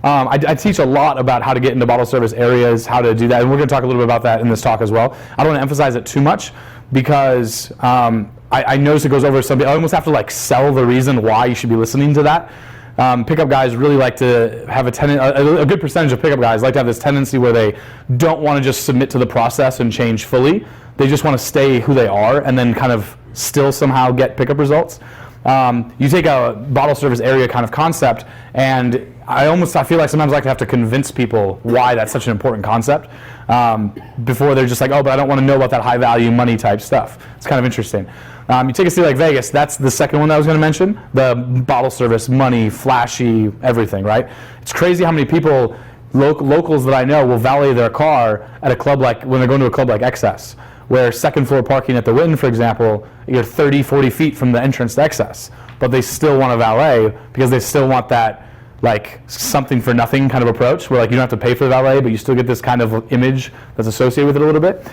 I teach a lot about how to get into bottle service areas, how to do that, and we're going to talk a little bit about that in this talk as well. I don't want to emphasize it too much because I notice it goes over something. I almost have to like sell the reason why you should be listening to that. Pickup guys really like to have a good percentage of pickup guys like to have this tendency where they don't want to just submit to the process and change fully. They just want to stay who they are and then kind of still somehow get pickup results. You take a bottle service area kind of concept, and I feel like sometimes I like to have to convince people why that's such an important concept before they're just like, oh, but I don't want to know about that high value money type stuff. It's kind of interesting. You take a city like Vegas, that's the second one that I was going to mention, the bottle service, money, flashy, everything, right? It's crazy how many people, locals that I know, will valet their car at a club like, when they're going to a club like Excess, where second floor parking at the Wynn, for example, you're 30, 40 feet from the entrance to Excess, but they still want to valet because they still want that like something for nothing kind of approach where like you don't have to pay for the valet, but you still get this kind of image that's associated with it a little bit.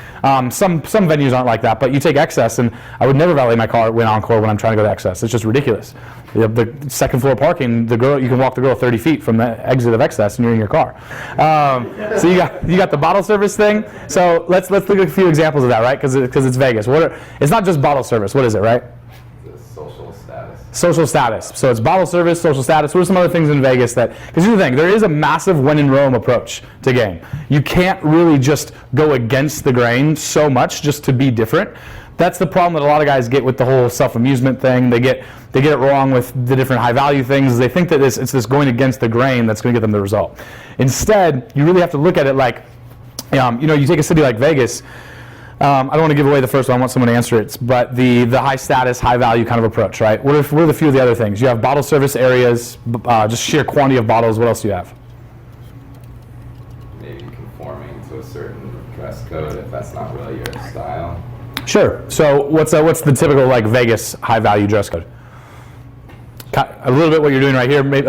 Some venues aren't like that, but you take Excess, and I would never valet my car at Wynn Encore when I'm trying to go to Excess. It's just ridiculous. You have the second floor parking, you can walk the girl 30 feet from the exit of Excess and you're in your car. So you got the bottle service thing. So let's look at a few examples of that, right? Because it's Vegas. It's not just bottle service. What is it, right? Social status. So it's bottle service, social status. What are some other things in Vegas that, because here's the thing, there is a massive when in Rome approach to game. You can't really just go against the grain so much just to be different. That's the problem that a lot of guys get with the whole self-amusement thing. They get it wrong with the different high value things. They think that it's this going against the grain that's going to get them the result. Instead, you really have to look at it like, you take a city like Vegas. I don't want to give away the first one. I want someone to answer it. But the high status, high value kind of approach, right? What are the few of the other things? You have bottle service areas, just sheer quantity of bottles. What else do you have? Maybe conforming to a certain dress code if that's not really your style. Sure. So what's the typical like Vegas high value dress code? A little bit what you're doing right here. Maybe,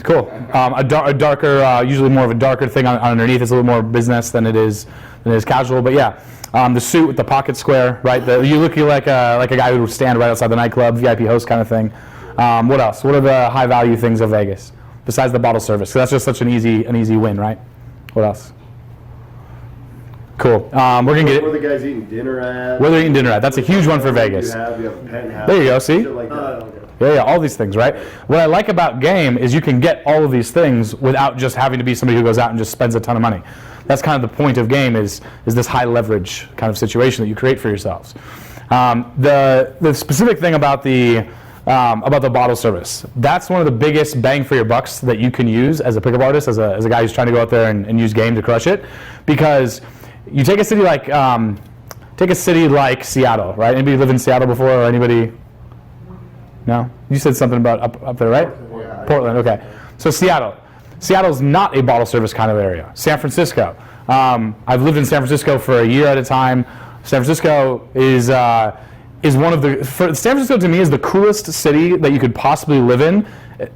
cool. A darker, usually more of a darker thing underneath. It's a little more business than it is casual. But yeah, the suit with the pocket square, right? You look like a guy who would stand right outside the nightclub, VIP host kind of thing. What else? What are the high value things of Vegas besides the bottle service? So that's just such an easy win, right? What else? Cool. We're gonna get it. Where the guys eating dinner at? Where they're eating dinner at. That's a huge one for Vegas. You have a penthouse. There you go. See? Like Yeah, all these things, right? What I like about game is you can get all of these things without just having to be somebody who goes out and just spends a ton of money. That's kind of the point of game is this high leverage kind of situation that you create for yourselves. The specific thing about the bottle service, that's one of the biggest bang for your bucks that you can use as a pickup artist, as a guy who's trying to go out there and use game to crush it, because you take a city like Seattle, right? Anybody live in Seattle before, or anybody? No? You said something about up there, right? Yeah. Portland, okay. So Seattle's not a bottle service kind of area. San Francisco. I've lived in San Francisco for a year at a time. San Francisco is one of the, San Francisco to me is the coolest city that you could possibly live in,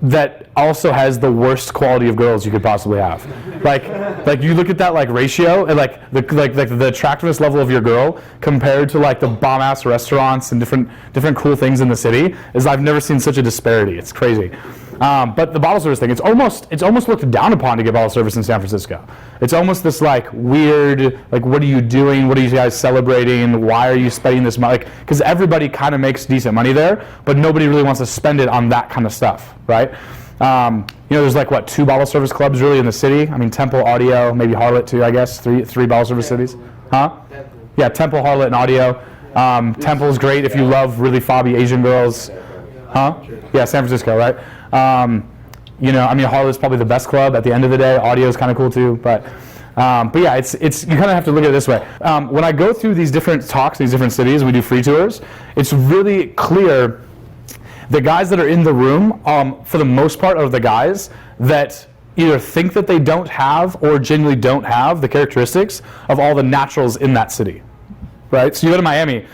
that also has the worst quality of girls you could possibly have. Like you look at that like ratio and like the attractiveness level of your girl compared to like the bomb ass restaurants and different cool things in the city is, I've never seen such a disparity. It's crazy. But the bottle service thing, it's almost looked down upon to get bottle service in San Francisco. It's almost this like weird, like, what are you doing? What are you guys celebrating? Why are you spending this money? Because everybody kind of makes decent money there, but nobody really wants to spend it on that kind of stuff, right? There's like what, 2 bottle service clubs really in the city. I mean, Temple, Audio, maybe Harlot too, I guess. Three bottle service cities, huh? Yeah, Temple, Harlot, and Audio. Temple's great if you love really fobby Asian girls, huh? Yeah, San Francisco, right? Harlot's probably the best club at the end of the day. Audio is kind of cool too, but yeah, it's you kind of have to look at it this way. When I go through these different talks, these different cities, we do free tours. It's really clear the guys that are in the room, for the most part, are the guys that either think that they don't have or genuinely don't have the characteristics of all the naturals in that city, right? So you go to Miami.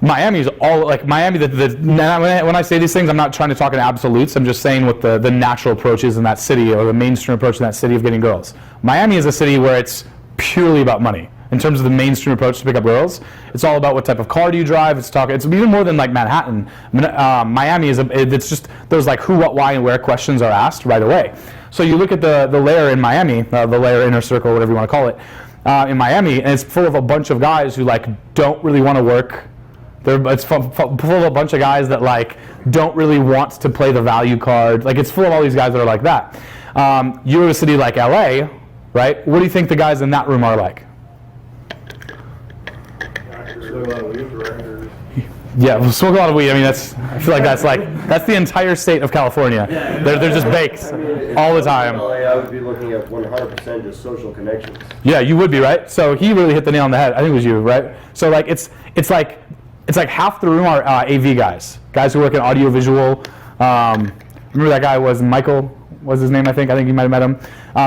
Miami's all like Miami. When I say these things, I'm not trying to talk in absolutes. I'm just saying what the natural approach is in that city, or the mainstream approach in that city of getting girls. Miami is a city where it's purely about money. In terms of the mainstream approach to pick up girls, it's all about what type of car do you drive. It's even more than like Manhattan. Miami it's just those like who, what, why, and where questions are asked right away. So you look at the layer in Miami, the layer inner circle, whatever you want to call it, in Miami, and it's full of a bunch of guys who like don't really want to work. It's full of a bunch of guys that like don't really want to play the value card. Like it's full of all these guys that are like that. You go to a city like LA, right? What do you think the guys in that room are like? Yeah, we'll smoke a lot of weed. I mean, I feel like that's the entire state of California. They're just baked all the time. I would be looking at 100% just social connections. Yeah, you would be, right? So he really hit the nail on the head. I think it was you, right? So like it's like half the room are AV guys who work in audio visual. Remember that guy was Michael? Was his name? I think you might have met him.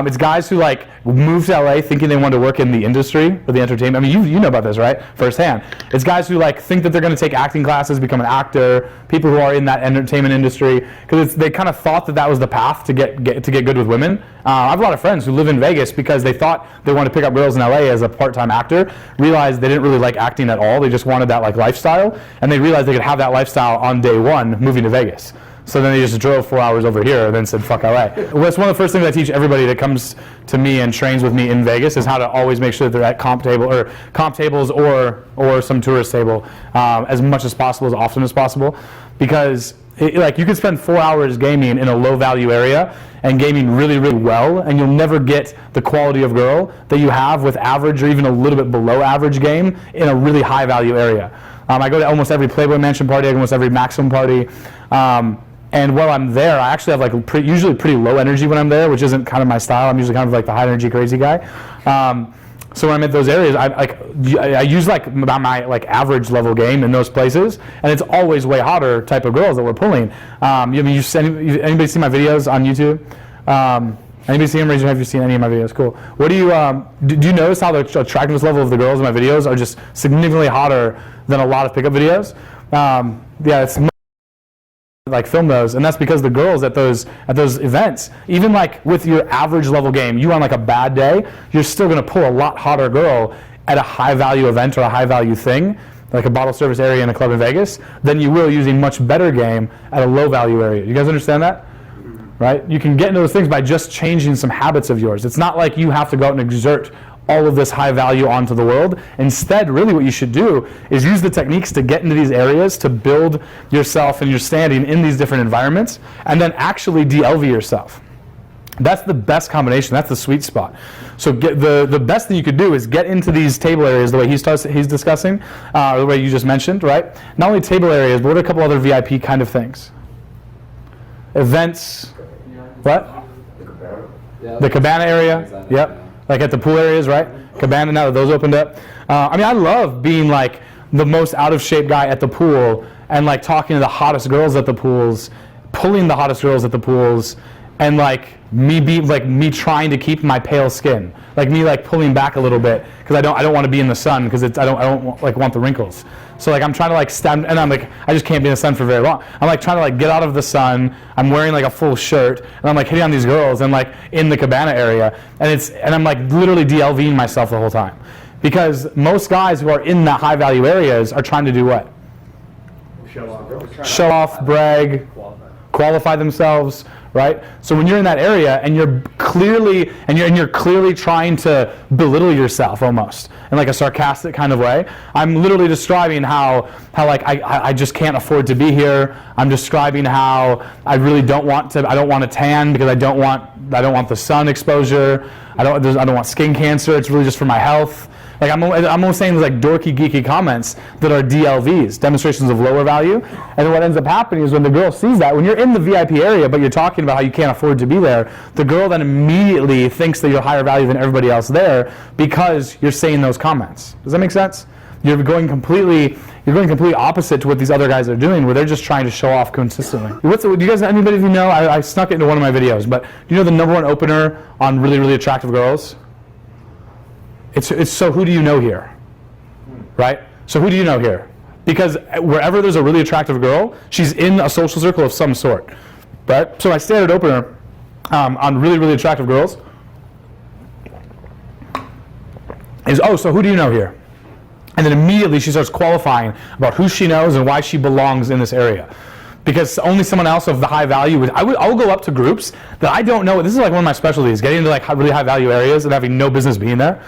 It's guys who like moved to LA thinking they wanted to work in the industry or the entertainment. I mean, you know about this, right? Firsthand. It's guys who like think that they're going to take acting classes, become an actor. People who are in that entertainment industry because they kind of thought that was the path to get good with women. I have a lot of friends who live in Vegas because they thought they wanted to pick up girls in LA as a part-time actor. Realized they didn't really like acting at all. They just wanted that like lifestyle, and they realized they could have that lifestyle on day one moving to Vegas. So then they just drove 4 hours over here and then said, fuck LA. Well, that's one of the first things I teach everybody that comes to me and trains with me in Vegas is how to always make sure that they're at comp tables or some tourist table as much as possible, as often as possible. Because like you could spend 4 hours gaming in a low value area and gaming really, really well, and you'll never get the quality of girl that you have with average or even a little bit below average game in a really high value area. I go to almost every Playboy Mansion party, I go to almost every Maximum party. And while I'm there, I actually have like usually pretty low energy when I'm there, which isn't kind of my style. I'm usually kind of like the high energy crazy guy. So when I'm at those areas, I use like my like average level game in those places, and it's always way hotter type of girls that we're pulling. Anybody see my videos on YouTube? Anybody see them? Raise your hand if you've seen any of my videos. Cool. What do you do? You notice how the attractiveness level of the girls in my videos are just significantly hotter than a lot of pickup videos? Yeah, it's like film those, and that's because the girls at those events, even like with your average level game, you on like a bad day, you're still going to pull a lot hotter girl at a high value event or a high value thing, like a bottle service area in a club in Vegas, than you will using much better game at a low value area. You guys understand that? Right? You can get into those things by just changing some habits of yours. It's not like you have to go out and exert all of this high value onto the world. Instead, really what you should do is use the techniques to get into these areas to build yourself and your standing in these different environments, and then actually de-LV yourself. That's the best combination. That's the sweet spot. So the best thing you could do is get into these table areas the way he's discussing, the way you just mentioned, right? Not only table areas, but what are a couple other VIP kind of things? Events. What? The cabana area. Yep. Like at the pool areas, right? Cabana, now that those opened up. I mean, I love being like the most out of shape guy at the pool and like talking to the hottest girls at the pools, pulling the hottest girls at the pools, and like me trying to keep my pale skin, like me like pulling back a little bit because I don't want to be in the sun because I don't want the wrinkles. So like I'm trying to like stand, and I'm like I just can't be in the sun for very long. I'm like trying to like get out of the sun. I'm wearing like a full shirt, and I'm like hitting on these girls and like in the cabana area, and I'm like literally de-LVing myself the whole time, because most guys who are in the high value areas are trying to do what? Show off, brag, qualify themselves. Right? So when you're in that area and you're clearly trying to belittle yourself almost in like a sarcastic kind of way, I'm literally describing how like I just can't afford to be here. I'm describing how I really don't want to tan because I don't want the sun exposure. I don't want skin cancer. It's really just for my health. Like I'm almost saying these like dorky, geeky comments that are DLVs, demonstrations of lower value. And then what ends up happening is when the girl sees that, when you're in the VIP area, but you're talking about how you can't afford to be there, the girl then immediately thinks that you're higher value than everybody else there because you're saying those comments. Does that make sense? You're going completely opposite to what these other guys are doing, where they're just trying to show off consistently. Do you guys, anybody of you know? I snuck it into one of my videos, but do you know the #1 opener on really, really attractive girls? It's so who do you know here, right? So who do you know here? Because wherever there's a really attractive girl, she's in a social circle of some sort, right? So my standard opener on really, really attractive girls is, oh, so who do you know here? And then immediately she starts qualifying about who she knows and why she belongs in this area. because only someone else of the high value would. I'll go up to groups that I don't know. This is like one of my specialties, getting into like really high value areas and having no business being there.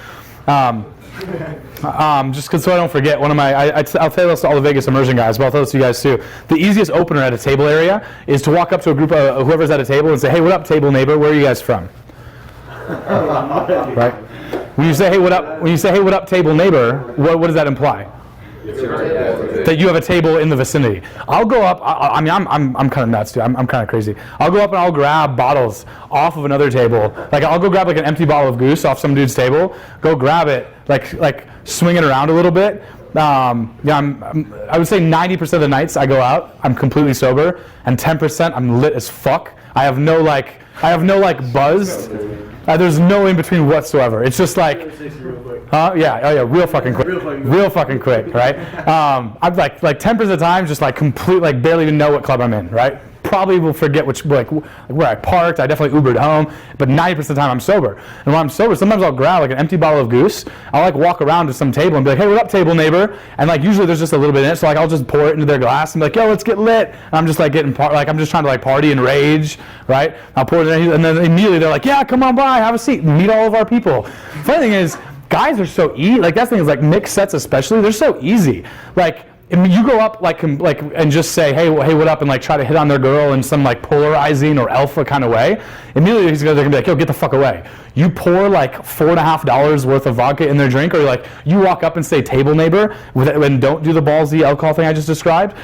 Just so I don't forget, one of my, I'll tell this to all the Vegas immersion guys, but I'll tell this to you guys too. The easiest opener at a table area is to walk up to a group of whoever's at a table and say, hey, what up, table neighbor? Where are you guys from? Right? When you say, hey, what up, table neighbor, what does that imply? That you have a table in the vicinity. I'll go up. I'm kind of nuts, dude. I'm kind of crazy. I'll go up and I'll grab bottles off of another table. Like I'll go grab like an empty bottle of Goose off some dude's table. Go grab it, like swing it around a little bit. I would say 90% of the nights I go out, I'm completely sober, and 10% I'm lit as fuck. I have no buzz. There's no in between whatsoever. It's just like, real fucking quick, right? I'm like 10% of the time, just like complete, like barely even know what club I'm in, right? Probably will forget where I parked. I definitely Ubered home, but 90% of the time I'm sober. And when I'm sober, sometimes I'll grab like an empty bottle of Goose. I'll like walk around to some table and be like, hey, what up, table neighbor? And like usually there's just a little bit in it, so like I'll just pour it into their glass and be like, yo, let's get lit. And I'm just like I'm just trying to like party and rage, right? I'll pour it in, and then immediately they're like, yeah, come on by, have a seat, meet all of our people. Funny thing is, guys are so easy. Like that's the thing is like mixed sets especially, they're so easy. Like I mean, you go up like and just say, hey, what up, and like try to hit on their girl in some like polarizing or alpha kind of way. Immediately they're gonna be like, yo, get the fuck away. You pour like $4.50 worth of vodka in their drink, or like you walk up and say table neighbor and don't do the ballsy alcohol thing I just described.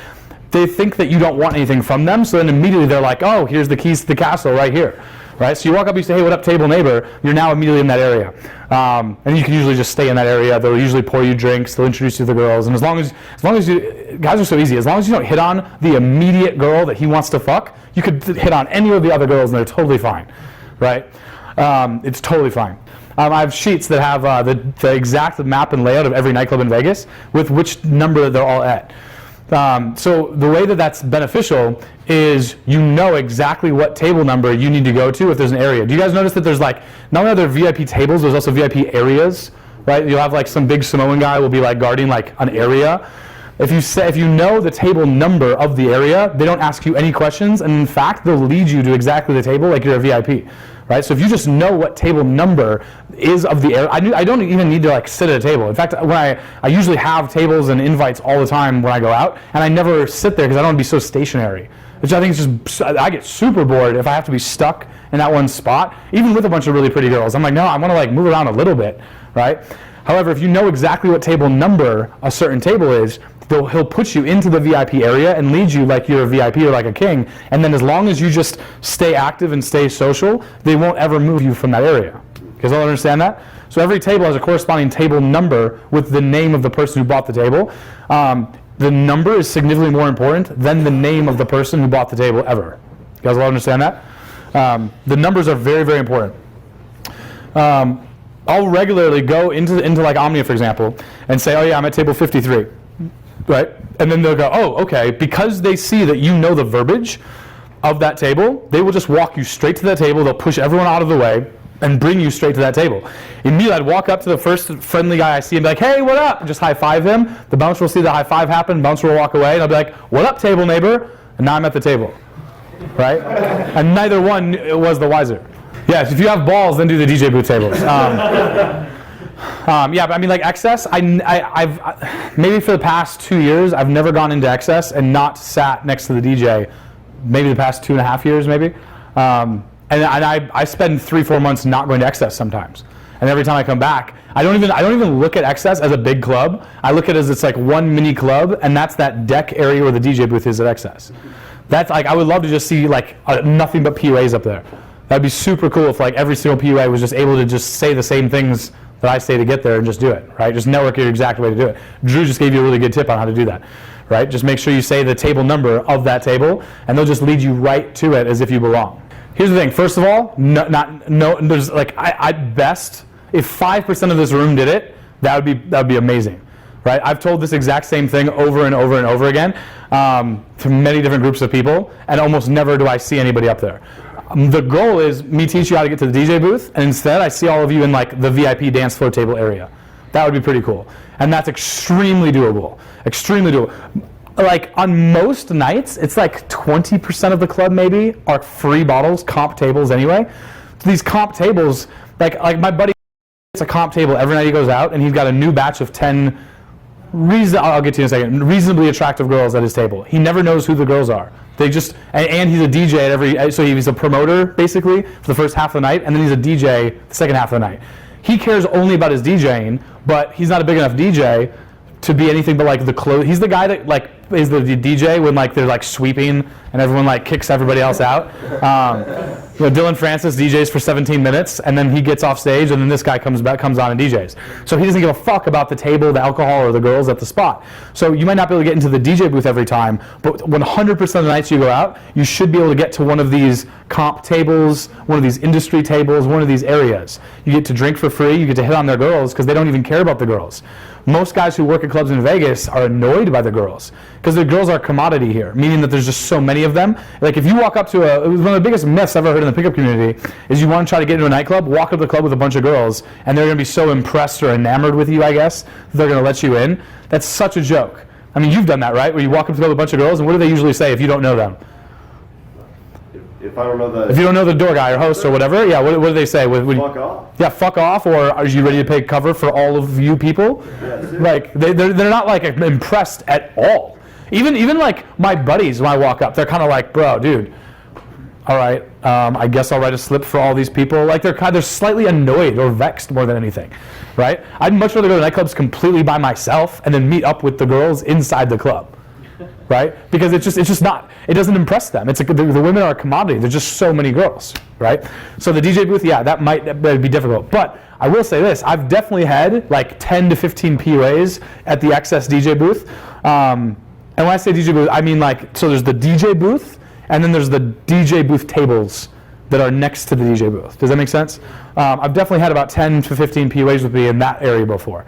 They think that you don't want anything from them, so then immediately they're like, oh, here's the keys to the castle right here. Right, so you walk up, you say, hey, what up, table neighbor? You're now immediately in that area. And you can usually just stay in that area. They'll usually pour you drinks. They'll introduce you to the girls. And as long as you, guys are so easy. As long as you don't hit on the immediate girl that he wants to fuck, you could hit on any of the other girls and they're totally fine, right? It's totally fine. I have sheets that have the exact map and layout of every nightclub in Vegas with which number they're all at. So the way that that's beneficial is you know exactly what table number you need to go to if there's an area. Do you guys notice that there's like, not only are there VIP tables, there's also VIP areas, right? You'll have like some big Samoan guy will be like guarding like an area. If you know the table number of the area, they don't ask you any questions, and in fact, they'll lead you to exactly the table like you're a VIP. Right? So if you just know what table number is of the area, I don't even need to like sit at a table. In fact, when I usually have tables and invites all the time when I go out, and I never sit there because I don't want to be so stationary. Which I think is just, I get super bored if I have to be stuck in that one spot, even with a bunch of really pretty girls. I'm like, no, I want to like move around a little bit, right? However, if you know exactly what table number a certain table is, he'll put you into the VIP area and lead you like you're a VIP or like a king, and then as long as you just stay active and stay social, they won't ever move you from that area. You guys all understand that? So every table has a corresponding table number with the name of the person who bought the table. The number is significantly more important than the name of the person who bought the table ever. You guys all understand that? The numbers are very, very important. I'll regularly go into like Omnia, for example, and say, oh yeah, I'm at table 53. Right? And then they'll go, oh, okay. Because they see that you know the verbiage of that table, they will just walk you straight to that table. They'll push everyone out of the way and bring you straight to that table. Immediately, I'd walk up to the first friendly guy I see and be like, hey, what up? And just high five him. The bouncer will see the high five happen. Bouncer will walk away. And I'll be like, what up, table neighbor? And now I'm at the table. Right? And neither one was the wiser. Yes, if you have balls, then do the DJ booth tables. Yeah, but I mean, like excess. I've maybe for the past 2 years, I've never gone into excess and not sat next to the DJ. Maybe the past 2.5 years, maybe. And I spend 3-4 months not going to excess sometimes. And every time I come back, I don't even look at excess as a big club. I look at it as it's like one mini club, and that's that deck area where the DJ booth is at excess. That's like I would love to just see like nothing but PUAs up there. That'd be super cool if like every single PUA was just able to just say the same things that I say to get there and just do it, right? Just network your exact way to do it. Drew just gave you a really good tip on how to do that, right? Just make sure you say the table number of that table, and they'll just lead you right to it as if you belong. Here's the thing. First of all, there's like at best, if 5% of this room did it, that would be amazing, right? I've told this exact same thing over and over and over again to many different groups of people, and almost never do I see anybody up there. The goal is me teach you how to get to the DJ booth, and instead I see all of you in like the VIP dance floor table area. That would be pretty cool. And that's extremely doable. Extremely doable. like on most nights, it's like 20% of the club maybe are free bottles, comp tables anyway. So these comp tables, like my buddy gets a comp table every night he goes out, and he's got a new batch of 10 I'll get to you in a second, reasonably attractive girls at his table. He never knows who the girls are. They just, and he's a DJ at every, so he's a promoter basically for the first half of the night, and then he's a DJ the second half of the night. He cares only about his DJing, but he's not a big enough DJ to be anything but like the clothes. He's the guy that like is the DJ when like they're like sweeping and everyone like kicks everybody else out. Dylan Francis DJs for 17 minutes and then he gets off stage and then this guy comes on and DJs. So he doesn't give a fuck about the table, the alcohol, or the girls at the spot. So you might not be able to get into the DJ booth every time, but 100% of the nights you go out, you should be able to get to one of these comp tables, one of these industry tables, one of these areas. You get to drink for free, you get to hit on their girls because they don't even care about the girls. Most guys who work at clubs in Vegas are annoyed by the girls because the girls are a commodity here, meaning that there's just so many of them. Like if you walk up to it was one of the biggest myths I've ever heard in the pickup community is you want to try to get into a nightclub, walk up to the club with a bunch of girls, and they're going to be so impressed or enamored with you, I guess, that they're going to let you in. That's such a joke. I mean, you've done that, right? Where you walk up to the club with a bunch of girls, and what do they usually say if you don't know them? If I don't know the... If you don't know the door guy or host or whatever, yeah, what do they say? Fuck off. Yeah, fuck off, or are you ready to pay cover for all of you people? Yeah, like, they're not, like, impressed at all. Even like, my buddies, when I walk up, they're kind of like, bro, dude, all right, I guess I'll write a slip for all these people. Like, they're slightly annoyed or vexed more than anything, right? I'd much rather go to nightclubs completely by myself and then meet up with the girls inside the club. Right? Because it's just not, it doesn't impress them. It's the women are a commodity. There's just so many girls, right? So the DJ booth, yeah, that might be difficult. But I will say this, I've definitely had like 10 to 15 PUAs at the XS DJ booth. And when I say DJ booth, I mean like, so there's the DJ booth, and then there's the DJ booth tables that are next to the DJ booth. Does that make sense? I've definitely had about 10 to 15 PUAs with me in that area before.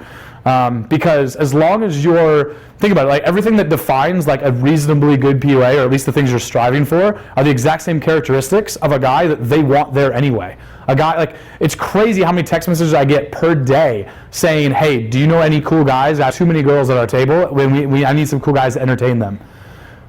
Because as long as you're, think about it, like everything that defines like a reasonably good PUA, or at least the things you're striving for, are the exact same characteristics of a guy that they want there anyway. A guy, like, it's crazy how many text messages I get per day saying, hey, do you know any cool guys? I have too many girls at our table. I need some cool guys to entertain them.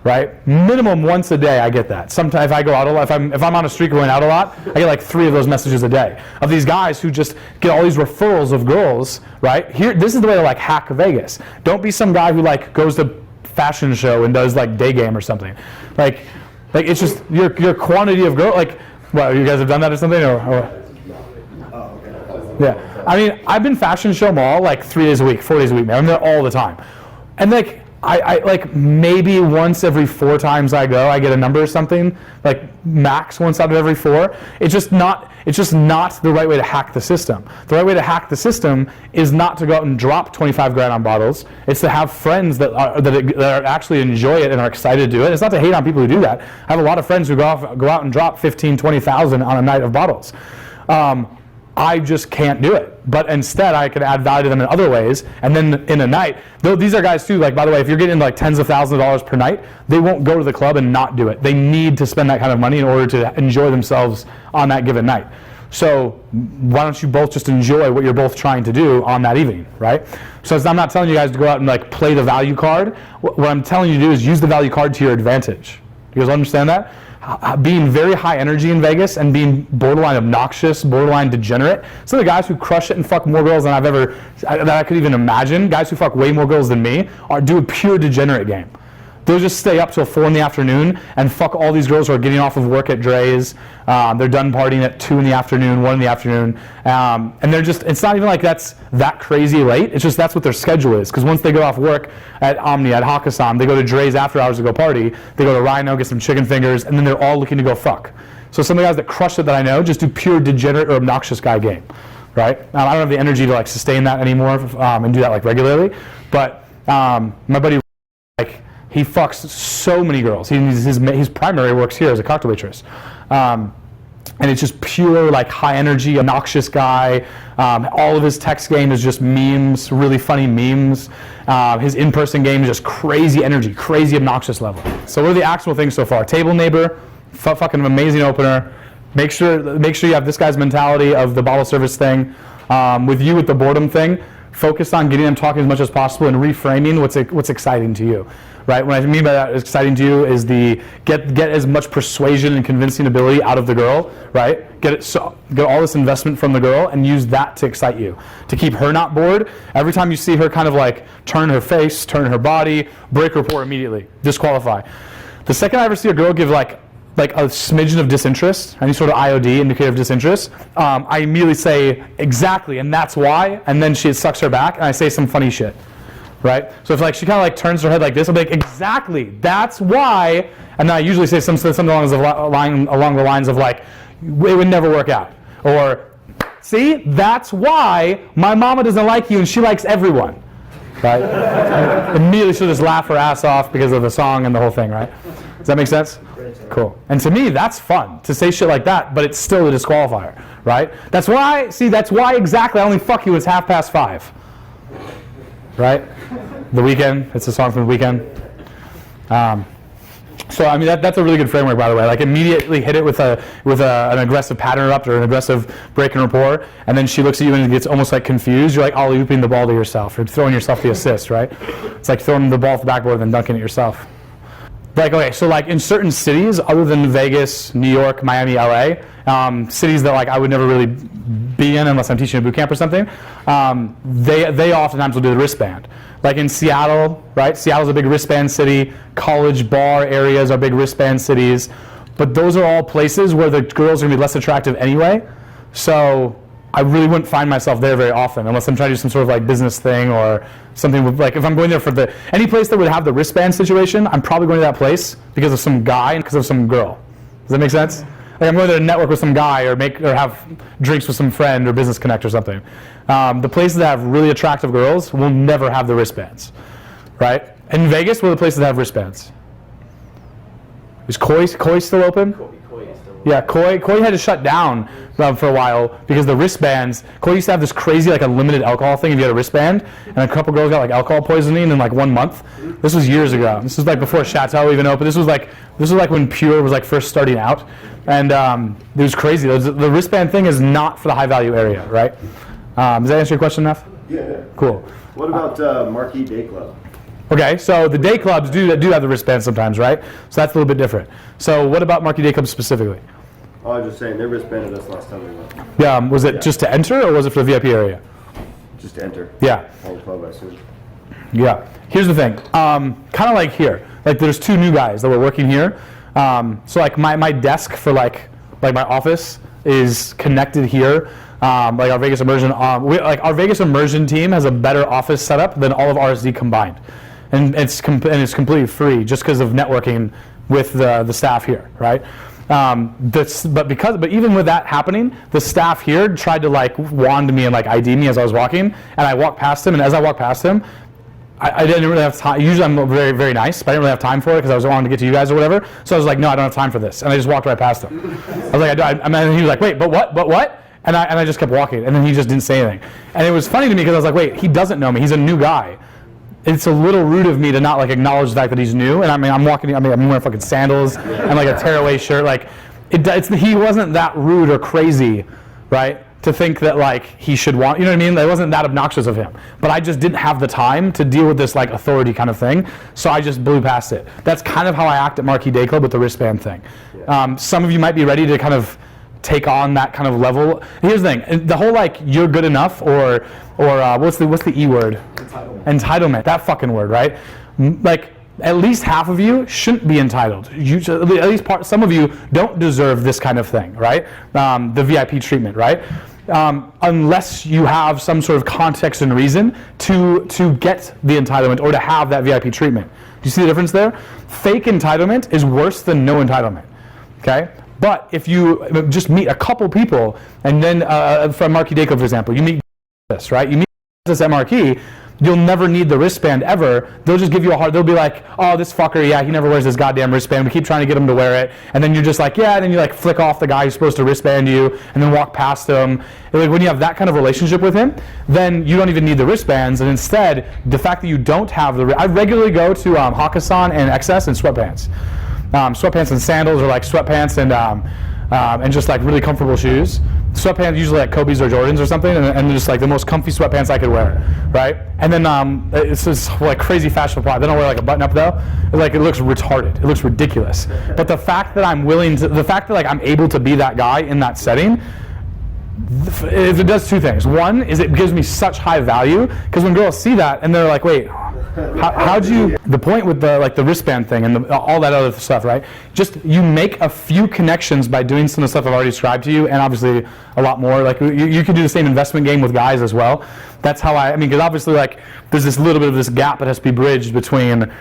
Right? Minimum once a day I get that. Sometimes if I go out a lot, if I'm on a streak going out a lot, I get like 3 of those messages a day of these guys who just get all these referrals of girls, right? Here, this is the way to like hack Vegas. Don't be some guy who like goes to fashion show and does like day game or something. Like it's just your quantity of girl. Like, what, you guys have done that or something? Yeah. I mean, I've been fashion show mall like 3 days a week, 4 days a week, man. I'm there all the time, and like. I like maybe once every 4 times I go, I get a number or something, like max once out of every 4. It's just not the right way to hack the system. The right way to hack the system is not to go out and drop 25 grand on bottles. It's to have friends that actually enjoy it and are excited to do it. It's not to hate on people who do that. I have a lot of friends who go out and drop 15, 20,000 on a night of bottles. I just can't do it. But instead, I can add value to them in other ways. And then in a night, though these are guys too, like, by the way, if you're getting like tens of thousands of dollars per night, they won't go to the club and not do it. They need to spend that kind of money in order to enjoy themselves on that given night. So why don't you both just enjoy what you're both trying to do on that evening, right? So I'm not telling you guys to go out and like play the value card. What I'm telling you to do is use the value card to your advantage. You guys understand that? Being very high energy in Vegas and being borderline obnoxious, borderline degenerate. Some of the guys who crush it and fuck more girls than I could even imagine, guys who fuck way more girls than me, do a pure degenerate game. They'll just stay up till 4 in the afternoon and fuck all these girls who are getting off of work at Dre's. They're done partying at 2 in the afternoon, 1 in the afternoon. And they're just, it's not even like that's that crazy late. It's just that's what their schedule is. Because once they go off work at Omni, at Hakkasan, they go to Dre's after hours to go party. They go to Rhino, get some chicken fingers, and then they're all looking to go fuck. So some of the guys that crush it that I know just do pure degenerate or obnoxious guy game. Right? I don't have the energy to like sustain that anymore and do that like regularly. But my buddy, like, he fucks so many girls. His primary works here as a cocktail waitress. And it's just pure like high energy, obnoxious guy. All of his text game is just memes, really funny memes. His in-person game is just crazy energy, crazy obnoxious level. So what are the actionable things so far? Table neighbor, fucking amazing opener. Make sure you have this guy's mentality of the bottle service thing. With the boredom thing, focus on getting them talking as much as possible and reframing what's exciting to you, right? What I mean by that exciting to you is the get as much persuasion and convincing ability out of the girl, right? Get all this investment from the girl and use that to excite you, to keep her not bored. Every time you see her kind of like turn her face, turn her body, break rapport immediately, disqualify. The second I ever see a girl give like a smidgen of disinterest, any sort of IOD, indicator of disinterest, I immediately say exactly, and that's why, and then she sucks her back, and I say some funny shit, right? So if like she kind of like turns her head like this, I'll be like, exactly, that's why, and then I usually say something along the lines of like, it would never work out, or see, that's why my mama doesn't like you and she likes everyone, right? Immediately she'll just laugh her ass off because of the song and the whole thing, right? Does that make sense? Cool. And to me, that's fun to say shit like that, but it's still a disqualifier, right? That's why exactly I only fuck you. It's 5:30, right? The Weeknd. It's a song from The Weeknd. So I mean that's a really good framework, by the way. Like immediately hit it with an aggressive pattern interrupt or an aggressive break in rapport, and then she looks at you and gets almost like confused. You're like alley-ooping the ball to yourself, or throwing yourself the assist, right? It's like throwing the ball off the backboard and then dunking it yourself. Like, okay, so like in certain cities other than Vegas, New York, Miami, LA, cities that like I would never really be in unless I'm teaching a boot camp or something, they oftentimes will do the wristband. Like in Seattle, right? Seattle's a big wristband city. College bar areas are big wristband cities. But those are all places where the girls are going to be less attractive anyway. So I really wouldn't find myself there very often unless I'm trying to do some sort of like business thing or something with, like if I'm going there for any place that would have the wristband situation, I'm probably going to that place because of some guy and because of some girl. Does that make sense? Like I'm going there to network with some guy or have drinks with some friend or business connect or something. The places that have really attractive girls will never have the wristbands, right? In Vegas, what are the places that have wristbands? Is Koi still open? Yeah, Koi had to shut down for a while because the wristbands. Koi used to have this crazy like unlimited alcohol thing if you had a wristband, and a couple girls got like alcohol poisoning in like 1 month. This was years ago. This was like before Chateau even opened. This was like when Pure was like first starting out, and it was crazy. The wristband thing is not for the high value area, right? Does that answer your question enough? Yeah. Cool. What about Marquee Day Club? Okay, so the day clubs do have the wristbands sometimes, right? So that's a little bit different. So what about Marquee Day Clubs specifically? Oh, I was just saying, they wristbanded us last time we went. Yeah, was it just to enter or was it for the VIP area? Just to enter. Yeah. All the club, I assume. Yeah. Here's the thing. Kind of like here. Like there's two new guys that were working here. So like my desk for like my office is connected here. Like our Vegas immersion, our Vegas immersion team has a better office setup than all of RSD combined, and it's completely free just because of networking with the staff here, right? But even with that happening, the staff here tried to like wand me and like ID me as I was walking, and I walked past him, and as I walked past him, I didn't really have time. Usually I'm very, very nice, but I didn't really have time for it because I was wanting to get to you guys or whatever. So I was like, no, I don't have time for this, and I just walked right past him. I was like, and he was like, wait, but what? And I just kept walking, and then he just didn't say anything. And it was funny to me because I was like, wait, he doesn't know me. He's a new guy. It's a little rude of me to not like acknowledge the fact that he's new. And I'm walking. I'm wearing fucking sandals and like a tearaway shirt. Like he wasn't that rude or crazy, right? To think that like he should want. You know what I mean? It wasn't that obnoxious of him. But I just didn't have the time to deal with this like authority kind of thing. So I just blew past it. That's kind of how I act at Marquee Day Club with the wristband thing. Yeah. Some of you might be ready to kind of take on that kind of level. Here's the thing: the whole like you're good enough or what's the E word? Entitlement. That fucking word, right? Like at least half of you shouldn't be entitled. At least some of you don't deserve this kind of thing, right? The VIP treatment, right? Unless you have some sort of context and reason to get the entitlement or to have that VIP treatment. Do you see the difference there? Fake entitlement is worse than no entitlement. Okay. But if you just meet a couple people, and then from Marquee Day Club, for example, you meet this, right? You meet this at Marquee, you'll never need the wristband ever. They'll just give you a hard, they'll be like, oh, this fucker, yeah, he never wears this goddamn wristband. We keep trying to get him to wear it. And then you're just like, yeah, and then you like flick off the guy who's supposed to wristband you, and then walk past him. And like when you have that kind of relationship with him, then you don't even need the wristbands. And instead, the fact that you don't have I regularly go to Hakkasan and XS in sweatpants. Sweatpants and sandals, or like sweatpants and just like really comfortable shoes. sweatpants, usually like Kobe's or Jordans or something, and just like the most comfy sweatpants I could wear, right? And then it's just like crazy fashion apply. They don't wear like a button up though. Like it looks retarded. It looks ridiculous. But the fact that the fact that like I'm able to be that guy in that setting, it does two things. One is it gives me such high value because when girls see that and they're like, wait, how'd you? The point with the wristband thing and all that other stuff, right? Just you make a few connections by doing some of the stuff I've already described to you, and obviously a lot more. Like you can do the same investment game with guys as well. That's how I mean, because obviously like there's this little bit of this gap that has to be bridged between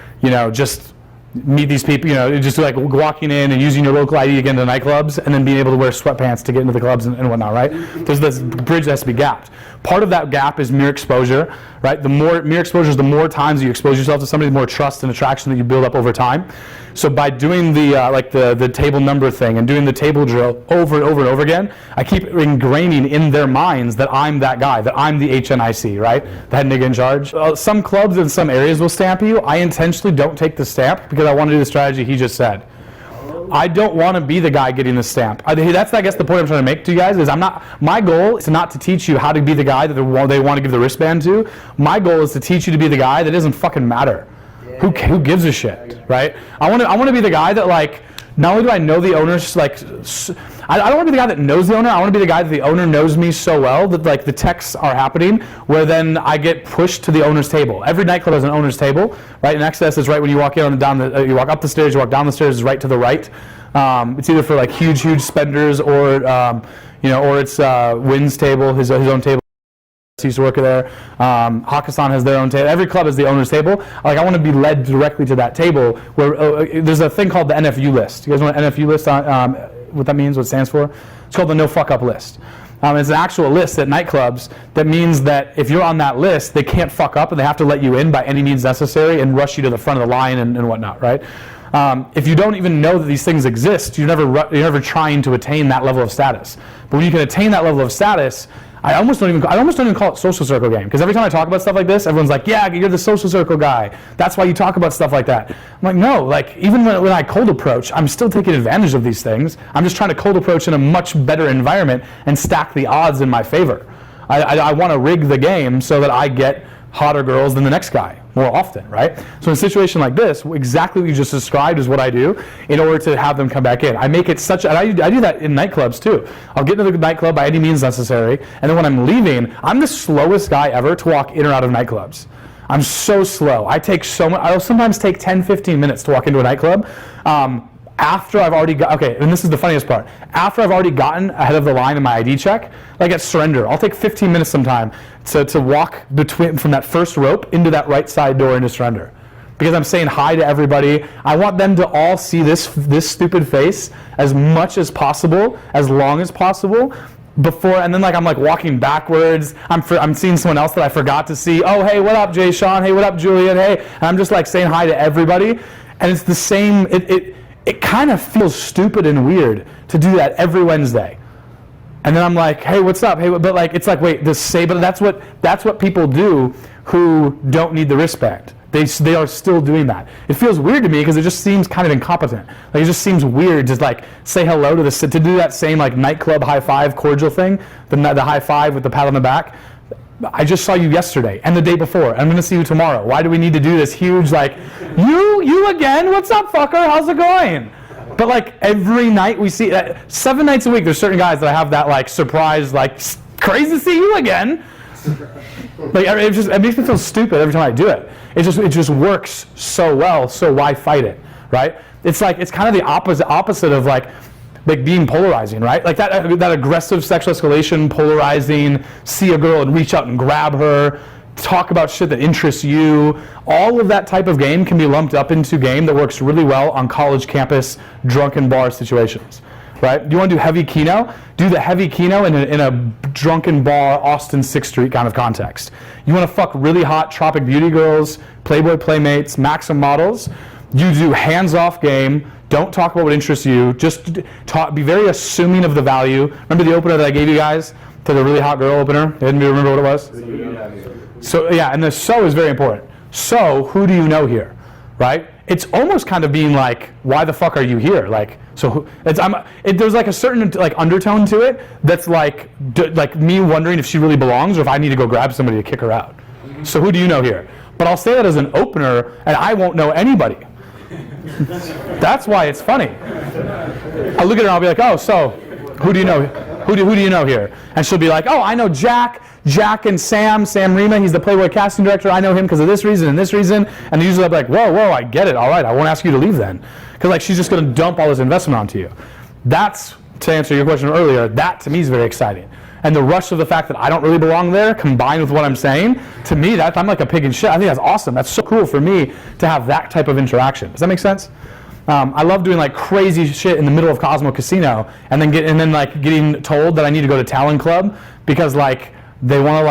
just meet these people, just like walking in and using your local ID to get into nightclubs and then being able to wear sweatpants to get into the clubs and whatnot, right? There's this bridge that has to be gapped. Part of that gap is mere exposure, right? The more mere exposure is the more times you expose yourself to somebody, the more trust and attraction that you build up over time. So by doing the table number thing and doing the table drill over and over and over again, I keep ingraining in their minds that I'm that guy, that I'm the HNIC, right? The head nigga in charge. Some clubs in some areas will stamp you. I intentionally don't take the stamp because I want to do the strategy he just said. I don't want to be the guy getting the stamp. That's, I guess, the point I'm trying to make to you guys is my goal is not to teach you how to be the guy that they want to give the wristband to. My goal is to teach you to be the guy that doesn't fucking matter. Who gives a shit, right? I want to be the guy that like, not only do I know the owners, like, I don't want to be the guy that knows the owner. I want to be the guy that the owner knows me so well that like the texts are happening where then I get pushed to the owner's table. Every nightclub has an owner's table, right? And access is right when you walk in you walk up the stairs, you walk down the stairs, is right to the right. It's either for like huge spenders or or it's Wynn's table, his own table. Used to work there. Hakkasan has their own table. Every club has the owner's table. Like I want to be led directly to that table where there's a thing called the NFU list. You guys know what NFU list on? What that means? What it stands for? It's called the No Fuck Up list. It's an actual list at nightclubs that means that if you're on that list, they can't fuck up and they have to let you in by any means necessary and rush you to the front of the line and whatnot, right? If you don't even know that these things exist, you're never trying to attain that level of status. But when you can attain that level of status, I almost don't even call it social circle game, because every time I talk about stuff like this, everyone's like, yeah, you're the social circle guy. That's why you talk about stuff like that. I'm like, no, like even when I cold approach, I'm still taking advantage of these things. I'm just trying to cold approach in a much better environment and stack the odds in my favor. I want to rig the game so that I get hotter girls than the next guy more often, right? So in a situation like this, exactly what you just described is what I do in order to have them come back in. I make it such, and I do that in nightclubs too. I'll get into the nightclub by any means necessary, and then when I'm leaving, I'm the slowest guy ever to walk in or out of nightclubs. I'm so slow. I'll sometimes take 10, 15 minutes to walk into a nightclub. After I've already got, okay, and this is the funniest part, after I've already gotten ahead of the line in my ID check, like at surrender, I'll take 15 minutes sometime to walk from that first rope into that right side door into surrender. Because I'm saying hi to everybody. I want them to all see this stupid face as much as possible, as long as possible, and then like I'm like walking backwards. I'm seeing someone else that I forgot to see. Oh, hey, what up, Jay Sean? Hey, what up, Julian? Hey, and I'm just like saying hi to everybody. And it's the same, it kind of feels stupid and weird to do that every Wednesday. And then I'm like, hey, what's up? Hey, but like, it's like, wait, but that's what people do who don't need the wristband. They are still doing that. It feels weird to me because it just seems kind of incompetent. Like it just seems weird to like say hello to do that same like nightclub high five cordial thing, the high five with the pat on the back. I just saw you yesterday and the day before. I'm going to see you tomorrow. Why do we need to do this huge like, you again? What's up, fucker? How's it going? But like every night we see, 7 nights a week, there's certain guys that I have that like surprise, like crazy to see you again. Like it makes me feel stupid every time I do it. It just works so well. So why fight it, right? It's like it's kind of the opposite of like being polarizing, right? Like that aggressive sexual escalation, polarizing, see a girl and reach out and grab her, talk about shit that interests you. All of that type of game can be lumped up into game that works really well on college campus drunken bar situations, right? Do you want to do heavy keno? Do the heavy keno in a drunken bar, Austin 6th Street kind of context. You want to fuck really hot Tropic Beauty girls, Playboy Playmates, Maxim models. You do hands-off game. Don't talk about what interests you. Just be very assuming of the value. Remember the opener that I gave you guys to the really hot girl opener? Didn't you remember what it was? So yeah, and the so is very important. So who do you know here, right? it's almost kind of being like, why the fuck are you here? Like, so there's like a certain like undertone to it that's like me wondering if she really belongs or if I need to go grab somebody to kick her out. So who do you know here? But I'll say that as an opener, and I won't know anybody. That's why it's funny. I'll look at her and I'll be like, oh, so who do you know? Who do you know here? And she'll be like, oh, I know Jack and Sam Rima, he's the Playboy casting director. I know him because of this reason and this reason. And usually I'll be like, whoa, I get it. All right, I won't ask you to leave then. Because like she's just going to dump all this investment onto you. That's, to answer your question earlier, that to me is very exciting. And the rush of the fact that I don't really belong there, combined with what I'm saying, to me, I'm like a pig in shit. I think that's awesome. That's so cool for me to have that type of interaction. Does that make sense? I love doing like crazy shit in the middle of Cosmo Casino, and then getting told that I need to go to Talon Club because like they want to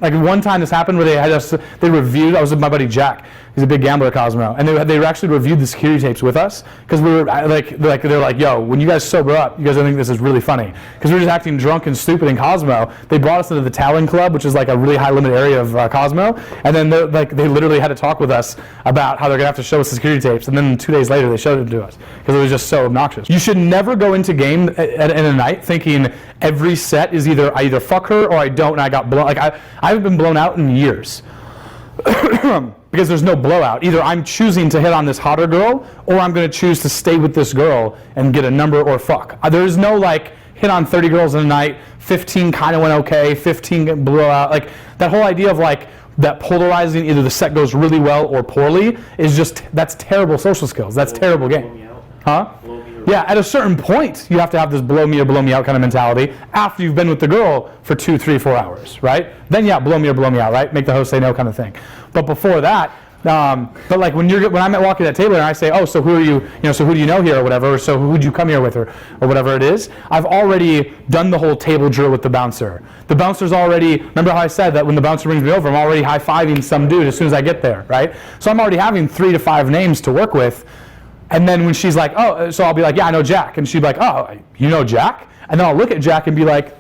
like one time this happened where they reviewed. I was with my buddy Jack. He's a big gambler at Cosmo, and they actually reviewed the security tapes with us because we were they're like, yo, when you guys sober up, you guys don't think this is really funny because we were just acting drunk and stupid in Cosmo. They brought us into the Talon Club, which is like a really high limit area of Cosmo, and then they literally had to talk with us about how they're gonna have to show us the security tapes, and then 2 days later they showed it to us because it was just so obnoxious. You should never go into game in a night thinking every set is I either fuck her or I don't, and I got blown. Like I haven't been blown out in years. Because there's no blowout. Either I'm choosing to hit on this hotter girl, or I'm going to choose to stay with this girl and get a number or fuck. There's no like hit on 30 girls in a night, 15 kind of went okay, 15 blowout. Like that whole idea of like that polarizing, either the set goes really well or poorly, is just, that's terrible social skills. That's terrible game. Huh? Yeah, at a certain point, you have to have this blow me or blow me out kind of mentality after you've been with the girl for 2, 3, 4 hours, right? Then yeah, blow me or blow me out, right? Make the host say no kind of thing. But before that, but like when I'm at walking that table and I say, oh, so who are you, so who do you know here or whatever, or so who'd you come here with or whatever it is, I've already done the whole table drill with the bouncer. The bouncer's already, remember how I said that when the bouncer brings me over, I'm already high-fiving some dude as soon as I get there, right? So I'm already having 3 to 5 names to work with. And then when she's like, oh, so I'll be like, yeah, I know Jack. And she'd be like, oh, you know Jack? And then I'll look at Jack and be like,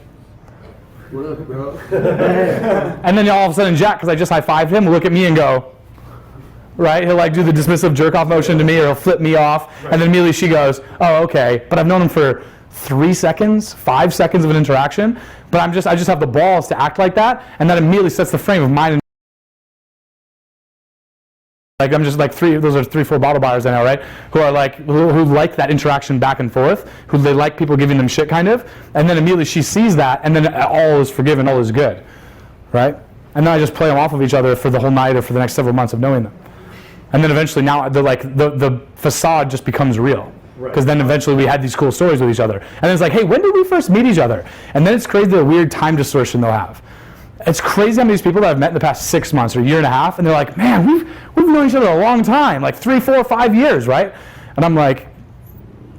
what up, bro? And then all of a sudden Jack, because I just high-fived him, will look at me and go, right? He'll like do the dismissive jerk-off motion to me, or he'll flip me off. Right. And then immediately she goes, oh, okay. But I've known him for 3 seconds, 5 seconds of an interaction. But I just have the balls to act like that. And that immediately sets the frame of mine. Like I'm just like those are 3, 4 bottle buyers I know, right? Who are like, who like that interaction back and forth, who they like people giving them shit kind of, and then immediately she sees that, and then all is forgiven, all is good, right? And then I just play them off of each other for the whole night or for the next several months of knowing them. And then eventually now the facade just becomes real. Because then eventually we had these cool stories with each other. And then it's like, hey, when did we first meet each other? And then it's crazy the weird time distortion they'll have. It's crazy how many people that I've met in the past 6 months or a year and a half, and they're like, man, we've known each other a long time, like 3, 4, 5 years, right? And I'm like